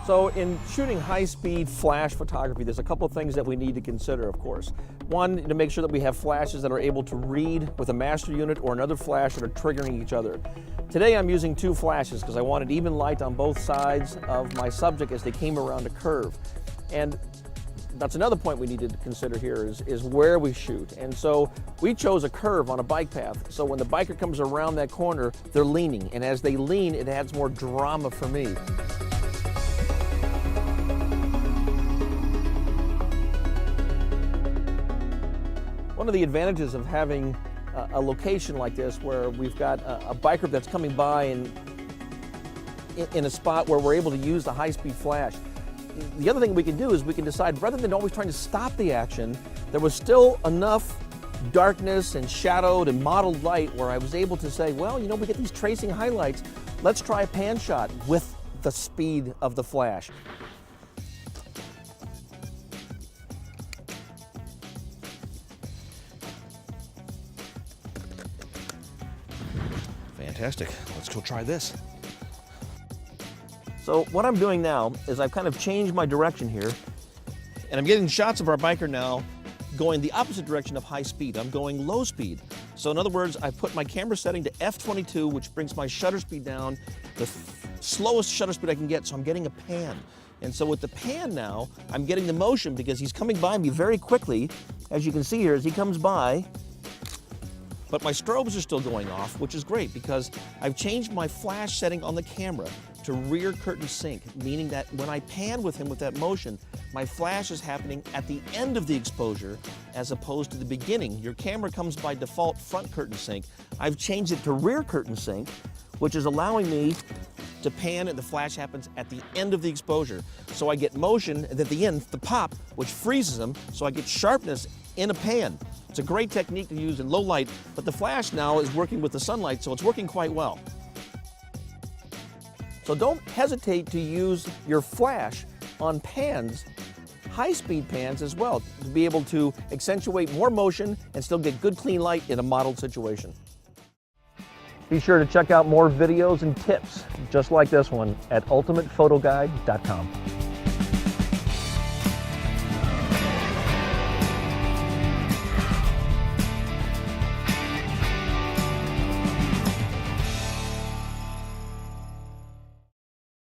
So in shooting high-speed flash photography, there's a couple of things that we need to consider, of course. One, to make sure that we have flashes that are able to read with a master unit or another flash that are triggering each other. Today I'm using two flashes because I wanted even light on both sides of my subject as they came around a curve. And that's another point we needed to consider here is where we shoot. And so we chose a curve on a bike path. So when the biker comes around that corner, they're leaning. And as they lean, it adds more drama for me. One of the advantages of having a location like this where we've got a biker that's coming by and in a spot where we're able to use the high-speed flash. The other thing we can do is we can decide, rather than always trying to stop the action, there was still enough darkness and shadowed and mottled light where I was able to say, well, you know, we get these tracing highlights, let's try a pan shot with the speed of the flash. Fantastic, let's go try this. So what I'm doing now is I've kind of changed my direction here, and I'm getting shots of our biker now going the opposite direction of high speed. I'm going low speed. So in other words, I put my camera setting to f/22, which brings my shutter speed down, the slowest shutter speed I can get, so I'm getting a pan. And so with the pan now, I'm getting the motion because he's coming by me very quickly, as you can see here, as he comes by. But my strobes are still going off, which is great because I've changed my flash setting on the camera to rear curtain sync, meaning that when I pan with him with that motion, my flash is happening at the end of the exposure as opposed to the beginning. Your camera comes by default front curtain sync. I've changed it to rear curtain sync, which is allowing me to pan and the flash happens at the end of the exposure. So I get motion and at the end, the pop, which freezes him, so I get sharpness in a pan. It's a great technique to use in low light, but the flash now is working with the sunlight, so it's working quite well. So don't hesitate to use your flash on pans, high-speed pans as well, to be able to accentuate more motion and still get good clean light in a modeled situation. Be sure to check out more videos and tips just like this one at ultimatephotoguide.com.